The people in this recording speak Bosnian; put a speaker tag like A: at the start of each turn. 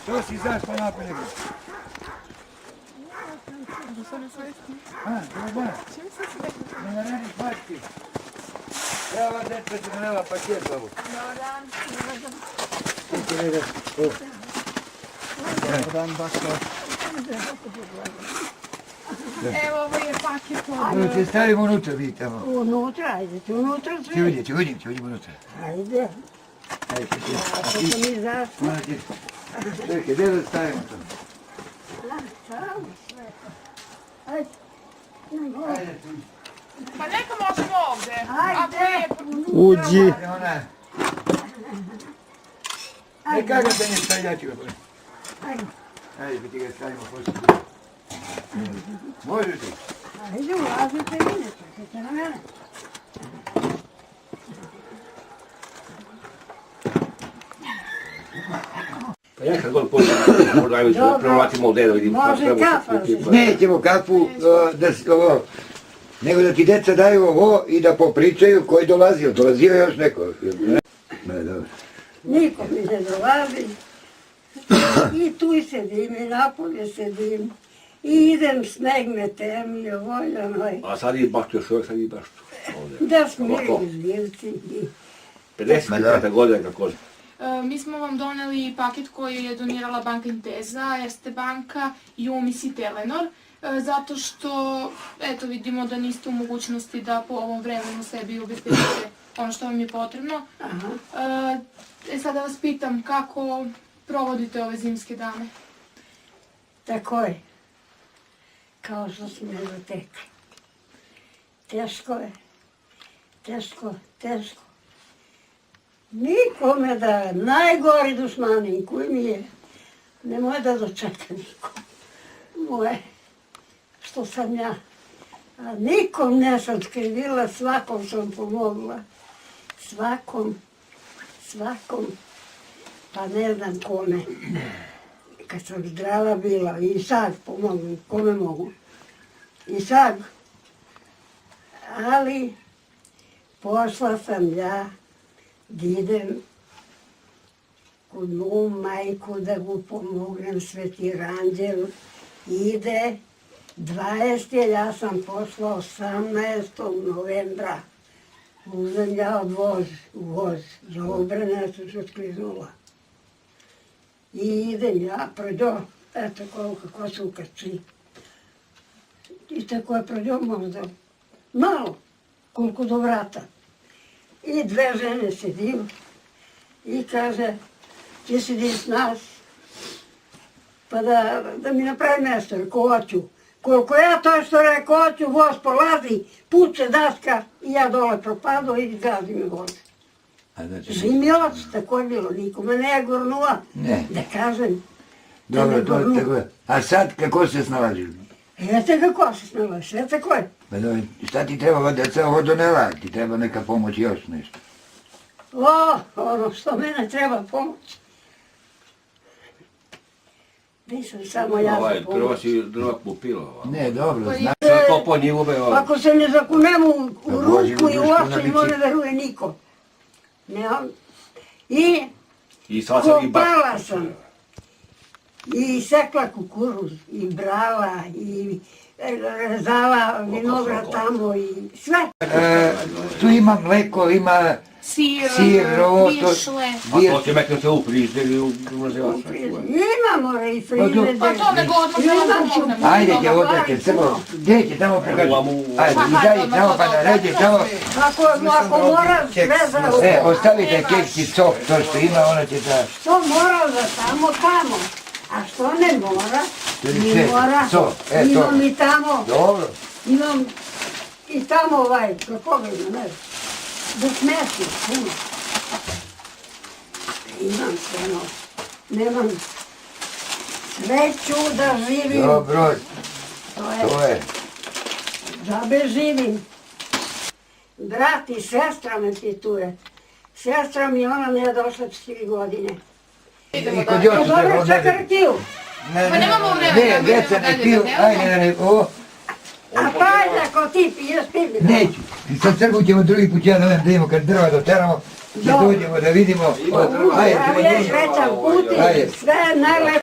A: Što si izašla napolje? Dobar. Ne radiš mački. Evo ova dečka ti donela paket za ovu.
B: Dobar dan, baško.
C: Evo, ovo je paket od...
A: Ovo ti stavimo unutra, vi tamo.
D: Unutra, ajde, unutra sve.
A: Ću unutra.
D: Ajde.
A: Ajde,
D: Ako sam izašla.
A: Čekaj, gdje da stavimo to?
D: Samo sve. Ajde.
A: Ajde,
C: Pa neka možemo ovdje.
D: Ajde.
B: Uđi.
A: ne kaga se ne stavljači.
D: Ajde.
A: Ajde, pa ti ga stavimo poslije. Može ti?
D: Ajde, ulazite i ne čekajte na mene.
E: Pa ja kad god počnem, možda ajmo se provacimo ovdje da vidimo kako
D: Može
E: treba
D: kafa
E: se
D: se.
A: Nećemo kafu, nego da ti deca daju ovo i da popričaju koji dolazio. Dolazio je još neko. Ne, dobro.
D: Niko mi ne dolazi. I tu sedim, i napolje sedim. I idem, sneg me temlje, voljano.
E: A sad je baš to još uvijek, sad je baš to. ovdje.
D: Da smo
E: Ovako.
D: živci.
E: 55 godina kako je.
C: Mi smo vam doneli paket koji je donirala banka Intesa, Erste banka i UMIS i Telenor, zato što, eto, vidimo da niste u mogućnosti da po ovom vremenu sebi obezbedite ono što vam je potrebno. Sada vas pitam kako provodite ove zimske dane?
D: Tako je. Kao što smo me zatekli. Teško je. Teško. Nikome da najgori dušmanin koji mi je, nemoj da dočeka niko. Moje, što sam ja. A nikom nesam skrivila, svakom sam pomogla. Svakom. Pa ne znam kome. Kad sam zdrava bila i sad pomogla, kome mogu. I sad. Ali pošla sam ja da idem kod moju majku da mu pomognem, Sveti Ranđel ide 20. Ja sam pošla 18. novembra. Uzem ja od voz, za obrane sam se skliznula. I idem ja, prođo, eto koliko ko su ukači. I tako je prođo možda malo, koliko do vrata. I dve žene sedim i kaže, ti sediš s nas, pa da mi napravi mjesto, reko hoću. Koliko ja to što reko hoću, voz polazi, puče daska i ja dole propadu i gazi mi voz. Žimioc, tako je bilo, nikome ne je gurnula, da kažem.
A: Dobro, to je tako je. A sad kako se snalaziš?
D: Eto kako se snalaziš, eto tako je.
A: Pa dobro, šta ti treba, deca ovo donela? Ti treba neka pomoć još nešto.
D: Ono što mene treba pomoć. Nisam samo ja za pomoć.
E: Prvo si drva kupila.
A: Ne, dobro, znam.
E: Sad to po njihove...
D: Ako se ne zakunem u ruku i u oči, ne može veruje niko. I kopala sam. I sekla kukuruz, i brala, i rezala vinograd tamo, i sve.
A: Tu ima mleko, ima sir, ovo to...
C: višle.
E: A to će metno se u frižder i u mrazivač.
D: Imamo i frižder.
C: Pa to nego odmah da vam pomognemo.
A: Ajde te otrake, crvo, gdje će tamo pokaži? Ajde, izađi tamo pa naređi tamo.
D: Ako mora sve za...
A: Ostavite keksi cop, to što ima, ona će da...
D: Što mora za tamo. A što ne mora, ne mora. Imam i tamo.
A: Dobro.
D: Imam i tamo za pogledno, ne znam. Da smeti, puno. Imam sve noć. Nemam sreću da živim.
A: Dobro, to je.
D: Džabe živim. Brat i sestra me pituje. Sestra mi, ona ne je došla 4 godine. Dobro, čekaj rakiju.
C: Pa nemamo vremena.
A: Ne, djeca ne piju, ajde,
D: A pa ajde, ako ti piješ, piješ.
A: Neću. I sad crkvu ćemo drugi put jedan da imamo kad drva doteramo, Da dođemo da vidimo. Ajde,
D: Ja već većam puti,
A: Ajde.
D: sve najlepše.